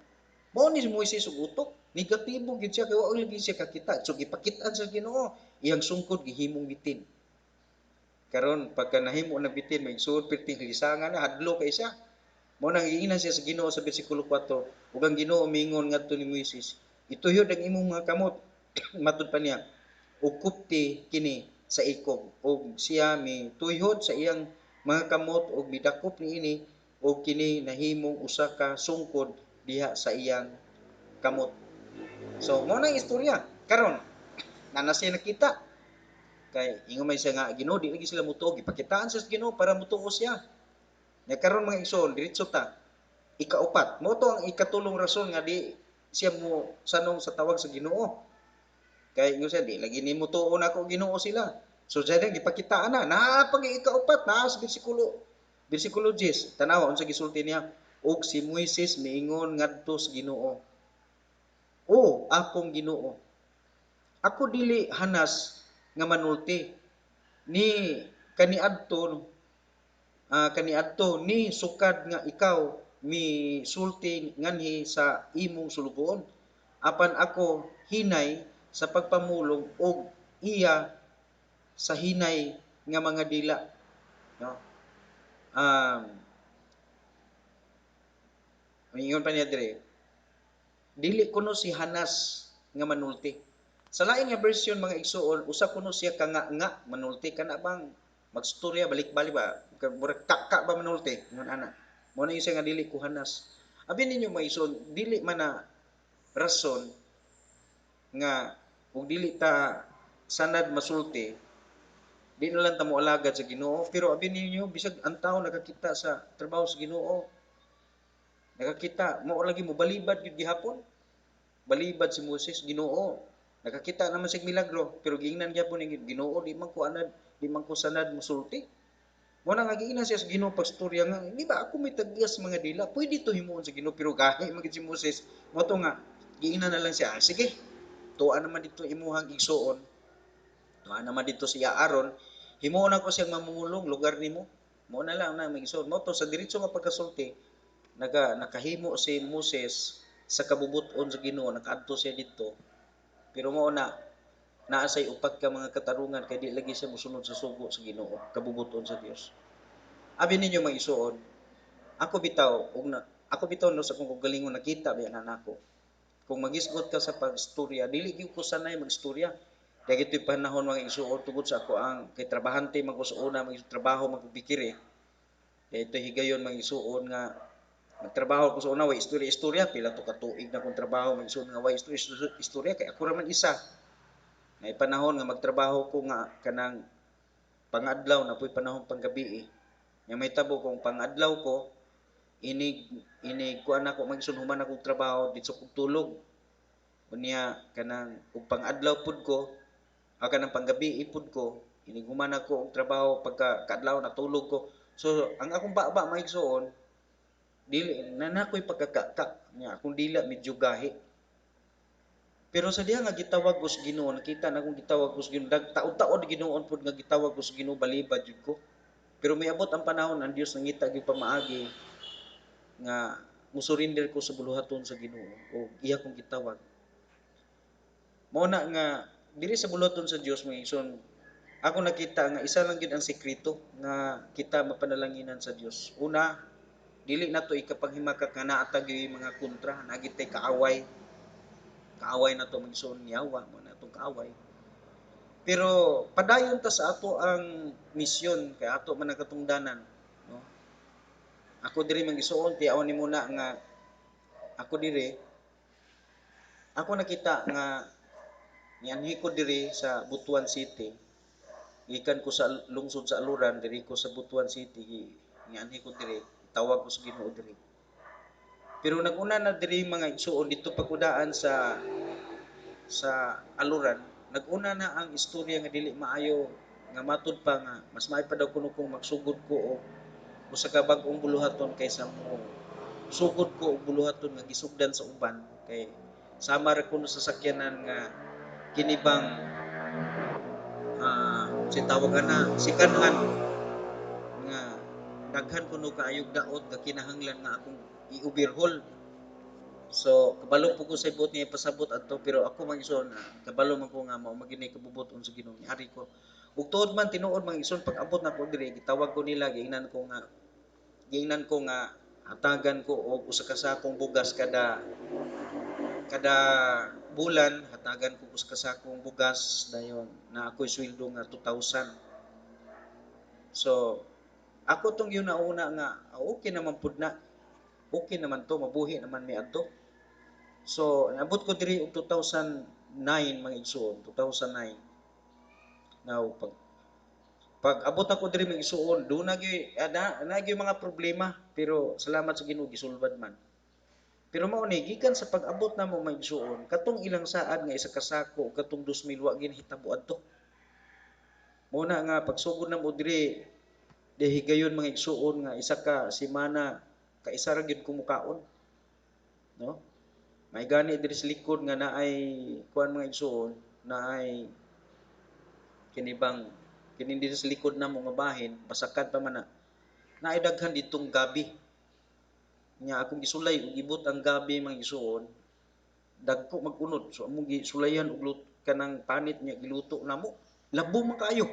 Mao ni si Moises ug utok. Negatibo gid siya kay wa lagi siya kakita. So gipakit-an sa Ginoo, iyang sungkod gihimong bitin. Karon pagka nahimo na bitin, maigsuon perting lisangan na hadlo kay siya. Mao nang giingnan siya sa Ginoo sa bersikulo 4. Ug ang Ginoo miingon ngadto ni Moises, ituyod ang imong mga kamot. Matud pa niya, ug kupti kini sa ikob ug siya mituyhod sa iyang mga kamot ug midakop niini ug kini nahimong usa ka sungkod diha sa iyang kamot. So mao na istorya. Karon na siya nakita kay ingon man siya nga Ginoo di lagi sila mutuo gipakitaan siya sa Ginoo para mutuo siya. Nya karon mga igsoon diretso ta ikaupat mo to ang ikatulong rason nga di siya mo sanong sa tawag sa Ginoo. Kay ingon siya di lagi nimo tuon ako Ginoo sila. So siya din gipakitaan na napag ikaupat na sa bersikulo 10 tanawa unsa gisulti niya ug si Moises miingon ngadto sa Ginoo. O akong Ginoo, ako dili hanas nga manulti ni kaniadto ni sukad nga ikaw misulti nganhi sa imong sulugoon apan ako hinay sa pagpamulong og iya sa hinay nga mga dila, no? um Mingon pa niya dire dili kuno si hanas nga manulti sa lain nga version mga igsuon usa kuno siya ka nga manulti kana bang magstorya balik-balik ba murag kakka ba manulti ngon ana mo na siya nga dili ko hanas abi ninyo mga igsuon dili man na rason nga ug dili ta sanad masulti Di na lang tamo alagad sa Ginoo, pero abi ninyo bisag ang tao nakakita sa trabaho sa Ginoo, nakakita mo lagi mo balibad gyud gihapon. Balibad si Moses Ginoo. Nakakita naman sig milagro, pero giingnan gyapon ni Ginoo di man ko anad, di man ko sanad mosulti. Mo na nga giingnan siya sa Ginoo pagstorya nga, di ba ako may tagyas mga dila, pwede to himuon sa Ginoo pero gahi man si Moses. Mo to nga giingnan na lang siya, sige. Tuwa naman dito imuhang igsuon. Tuwa naman dito siya Aaron, himuon ako siyang mamulong lugar nimo. Mo na lang na magisuon. Mo to sa diretso nga pagkasulti, nakahimo si Moses sa kabubuton sa Ginoo, nakaadto siya dito. Pero mo na naasay upat ka mga katarungan kay di lagi siya mosunod sa sugo sa Ginoo, kabubuton sa Dios. Abi ninyo maisuon, ako bitaw ug na ako bitaw no sa kung galingon nakita ba na nako. Kung magisgot ka sa pagstorya, dili gyud ko sanay magstorya. Kaya gito'y panahon mga isuon tungod sa ako ang kay trabahante magusuna magtrabaho magpipikiri. Kaya ito higayon mga isuon nga nagtrabaho ko sa una way istorya-istorya pila to ka tuig na kong trabaho mag isuon nga way istorya kay ako ra man isa. May panahon nga magtrabaho ko nga kanang pangadlaw na po'y panahon panggabi eh. Nga may tabo kung pangadlaw ko, inig kuan ako magsun human akong trabaho dito kog tulog. Unya kanang ug pangadlaw pud ko, kanang panggabi ipud ko, inig human ako og trabaho pagka kadlaw natulog ko. So ang akong baba maigsoon dili nanakoy pagkakaka nya akong dila medyo gahi. Pero sa diha nga gitawag ko sa Ginoo, nakita na akong gitawag ko sa Ginoo, taod-taod Ginoon pud nga gitawag ko sa Ginoo balibad jud ko. Pero may abot ang panahon ang Dios nangita gyud pamaagi nga musurinder ko sa buluhaton sa Ginoo o iya kong gitawag. Mao na nga diri sa buluhaton sa Dios mga igsoon, ako nakita nga isa lang gyud ang sekreto nga kita mapanalanginan sa Dios. Una, dili nato ikapaghimakak nga naatag mga kontra, nagitay kaaway. Kaaway na to magsuon yawa mo na tong kaaway. Pero padayon ta sa ato ang misyon kay ato man nakatungdanan, no? Ako diri magisuon ti awan nimo na nga ako diri ako nakita nga nianhi ko diri sa Butuan City. Gikan ko sa lungsod sa Aluran diri ko sa Butuan City nianhi ko diri tawag ko sa Ginoo diri. Pero naguna na diri mga igsuon dito pagkudaan sa Aluran, naguna na ang istorya nga dili maayo nga matud pa nga mas maay pa daw kuno kung magsugod ko og usa ka bag-ong buluhaton kaysa mo sugod ko og buluhaton nga gisugdan sa uban kay sama ra kuno sa sakyanan nga kinibang si tawagan na sikanhan nga daghan kuno kaayog daot nga kinahanglan nga akong i-overhaul. So kabalo po ko sa ibot niya pasabot adto pero ako man ison kabalo man ko nga mao magini kabubuton sa Ginoo ni ari ko. Ug tuod man tinuod man ison pag abot na ko diri gitawag ko nila giingnan ko nga hatagan ko og usa ka sakong bugas kada kada bulan hatagan ko usa ka sakong bugas dayon na ako'y sweldo nga 2,000. So ako tong yun nauna nga okay naman pud na okay naman to mabuhi naman mi adto. So nabot ko diri og 2009 mga igsoon 2009. Now pag abot ako diri mga igsoon do na gyud mga problema pero salamat sa Ginoo gisulbad man. Pero mao ni gikan sa pag-abot namo mga igsoon katong ilang saad nga isa ka sako katong 2000 wa ginhitabo adto. Mao na nga pagsugod namo diri higayon mga igsuon nga isa ka semana kaisa ra gyud kumukaon, no? May gani diri sa likod nga naay kuan mga igsuon, naay kinibang kini diri sa likod namo nga bahin, basakad pa man na. Naay daghan ditong gabi. Nya akong gisulay ug ibot ang gabi mga igsuon, dagko magunod. So among gisulayan og kanang panit nya giluto namo. Labo man kaayo.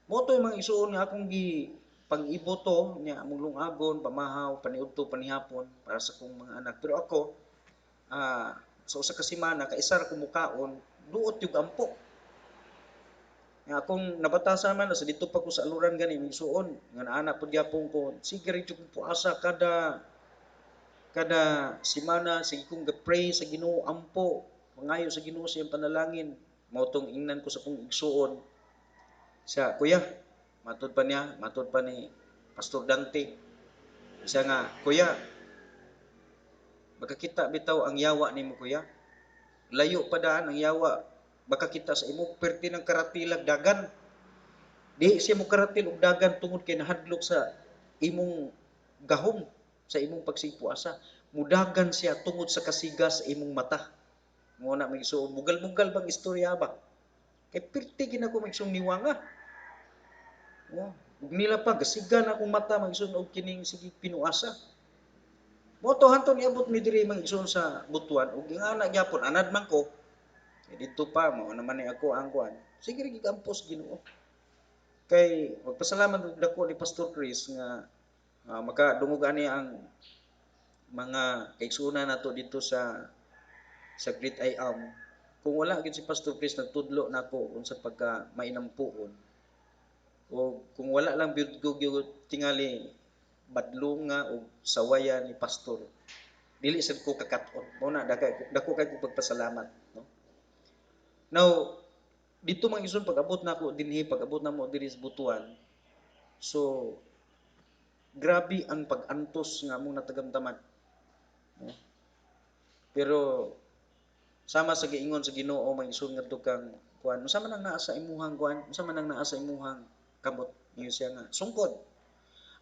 Mo to mga igsuon nga akong gi pag-ibot to nya among lungagon, pamahaw, paniudto, panihapon para sa kong mga anak. Pero ako sa usa ka semana kaisa ra ko mukaon, duot yung ampo. Nga akong nabatasan man sa dito pa ko sa Aluran gani migsuon nga naana pud gyapon ko sige rin kong puasa kada semana sige kong ga-pray sa Ginoo ampo mangayo sa Ginoo sa iyang panalangin mao tong ingnan ko sa kong igsuon Siya, kuya, matud pa ni Pastor Dante. Siya nga, kuya, baka kita bitaw ang yawa nimo kuya. Layo pa daan ang yawa. Baka kita sa imo perti ng karatilag dagan. Di siya mo karatil og dagan tungod kay nahadlok sa imong gahom sa imong pagsipuasa. Mudagan siya tungod sa kasigas sa imong mata. Mo na may so mugal-mugal bang istorya ba? Kay perti gina ko magsung niwanga. Oh, nila pa gasigan akong mata magsun og kining sige pinuasa. Mo to hanton niabot mi diri magsun sa butuan ug ingana gyapon anad man ko. Dito pa mo naman ni ako ang kuan. Sige rin gigampos Ginoo. Kay magpasalamat ug dako ni Pastor Chris nga makadungog ani ang mga kaigsunan nato dito sa Great I Am. Kung wala gid si Pastor Chris nagtudlo nako unsa pagka mainampuon. O kung wala lang gyud tingali badlunga o sawaya ni pastor dili sad ko kakat-on mo na dako kay ko pagpasalamat no. Now dito man ison pag-abot nako dinhi pag-abot namo diri sa Butuan. So grabe ang pag-antos nga among natagamdaman. No? Pero sama sa giingon sa Ginoo may isun ngadto kang kuan. Unsa man ang naa sa imuhang kuan? Unsa man ang naa sa imuhang kamot? Niyo siya nga sungkod.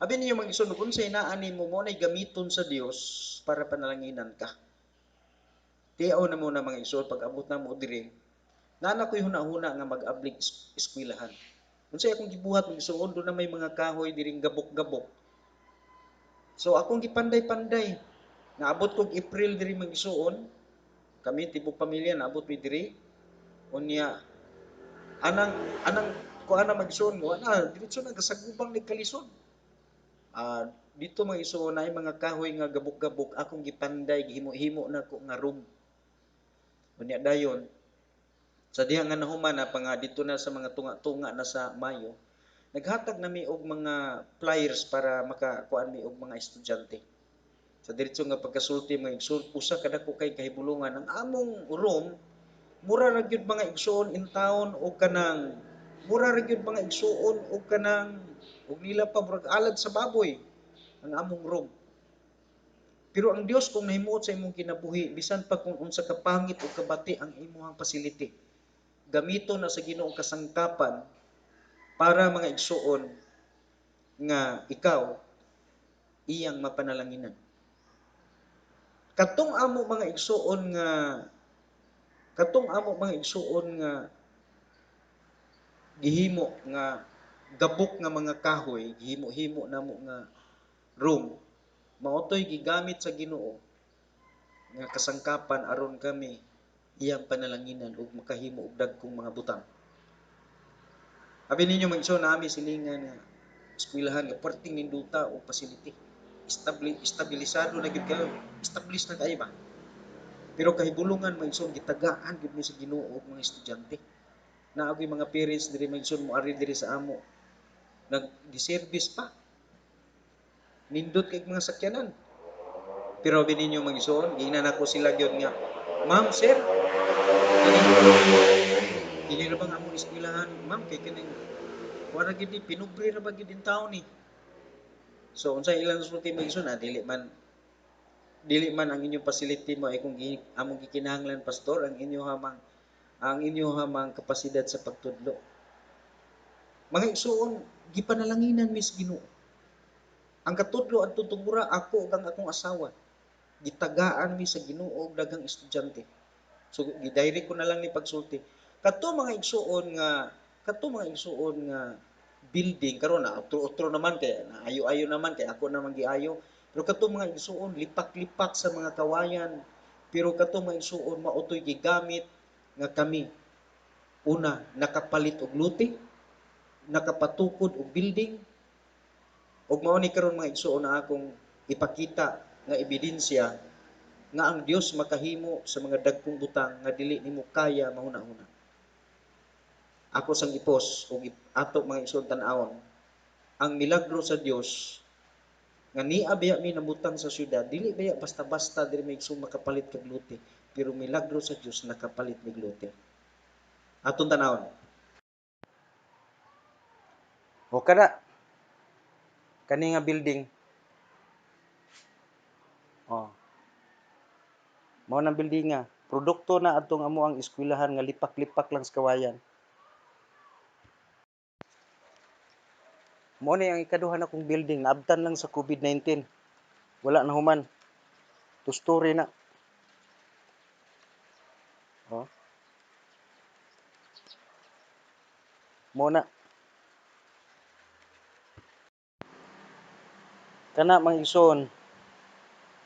Abi niyo mag-isun kung unsay naa nimo mo nay gamiton sa Dios para panalanginan ka. Tiaw na muna mga isun pag abot na mo diri. Nana ko'y huna-huna nga mag-ablig eskwelahan. Unsay akong gibuhat mag isuon do na may mga kahoy diring gabok-gabok. So akong gipanday-panday. Naabot kog April diri mag-isuon. Kami tibok pamilya naabot mi diri. Unya anang anang kuan na mag-isuon mo ana diretso na gasagubang ni kalisod. Ah, dito mga isuon na mga kahoy nga gabok-gabok akong gipanday gihimo-himo na ko nga room. Unya dayon sa diha nga nahuman na panga dito na sa mga tunga-tunga na sa Mayo, naghatag nami og mga flyers para makakuan mi og mga estudyante. Sa diretso nga pagkasulti mga igsoon, usa kada ko kay kahibulungan ang among room mura ra gyud mga igsoon in town o kanang mura ra gyud mga igsoon o kanang og nila pa murag alad sa baboy ang among room. Pero ang Dios kung nahimuot sa imong kinabuhi bisan pa kung unsa ka pangit o kabati ang imong facility gamito na sa Ginoong kasangkapan para mga igsuon nga ikaw iyang mapanalanginan. Katong amo mga igsuon nga gihimo nga gabok nga mga kahoy, gihimo-himo namo nga room, maotoy gigamit sa Ginoo nga kasangkapan aron kami iyang panalanginan ug makahimo og dagkong mga butang. Abi ninyo mag-igsoon nami silingan nga eskwelahan nga perting ninduta o facility. Estabilisado na gid kayo. Establish na kayo ba? Pero kahibulungan may igsoon gitagaan gid mi sa Ginoo og mga estudyante. Naagoy mga parents diri may igsoon mo ari diri sa amo. Nag-service pa. Nindot kay mga sakyanan. Pero abi ninyo mag-igsoon, giingnan ako sila gyud nga, "Ma'am, sir, kini ra bang among eskwelahan? Ma'am, kay kining wala gid pinubre ra ba gid in taon ni." So unsay ilang sulti mag-igsoon dili man ang inyong facility mo ay kung among gikinahanglan pastor ang inyo hamang kapasidad sa pagtudlo. Mga igsuon gipanalanginan mis Ginoo. Ang katudlo at tutugura ako ug ang akong asawa gitagaan mi sa Ginoo og daghang estudyante. So gidirect ko na lang ni pagsulti. Kato mga igsuon nga building karon na utro naman kay ayo-ayo naman kay ako naman giayo. Pero kato mga igsuon lipak-lipak sa mga kawayan. Pero kato mga igsuon maotoy gigamit nga kami una nakapalit og luti, nakapatukod og building ug mao ni karon mga igsuon na akong ipakita nga ebidensya nga ang Dios makahimo sa mga dagkong butang nga dili nimo kaya mahuna-huna. Ako sang ipos ug ato mga igsoon tan-awon ang milagro sa Dios nga niya biya mi nabutang sa syudad dili biya basta-basta diri may igsoon makapalit kag lote pero milagro sa Dios nakapalit mig lote. Aton tan-awon. O kada kani nga building. Oh, mao nang building nga. Produkto na atong amo ang eskwelahan nga lipak-lipak lang sa kawayan. Mao ni ang ikaduha na kong building, naabtan lang sa COVID-19. Wala na human. Two-story na. Oh, mao na. Kana mang ison,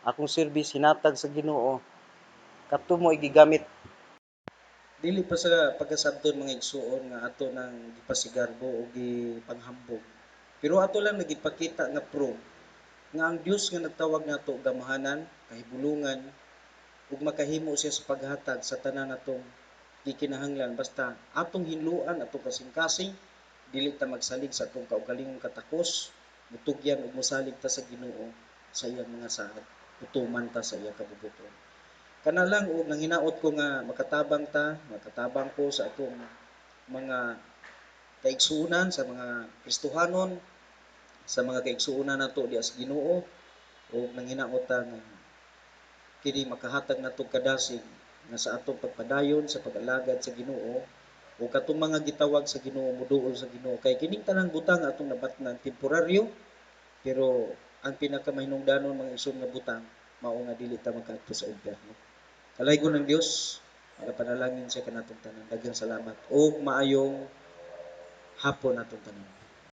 akong service hinatag sa Ginoo. Kadto mo gigamit. Dili pa sa pagkasabton mga igsuon nga ato nang gipasigarbo o gipanghambog. Pero ato lang nagipakita nga proof nga ang Dios nga nagtawag nato og gamahanan, kahibulungan ug makahimo siya sa paghatag sa tanan natong gikinahanglan basta atong hinluan atong kasing-kasing dili ta magsalig sa atong kaugalingong katakos, mutugyan ug mosalig ta sa Ginoo sa iyang mga saad. Utuman ta sa iyang kabubuton. Kana lang og nanghinaot ko nga makatabang ko sa atong mga kaigsuonan sa mga Kristohanon, sa mga kaigsuonan nato diha sa Ginoo ug nanghinaot ta nga kini makahatag natong kadasig nga sa atong pagpadayon sa pag-alagad sa Ginoo o katong mga gitawag sa Ginoo moduol sa Ginoo kay kining tanang butang atong nabatnan temporaryo pero ang pinakamahinungdanon mga isog nga butang mao nga dili ta magkaadto sa impyerno. Kalaygon ng Dios, panalangin sa kanatong tanan. Daghang salamat o maayong hapon natong tanan.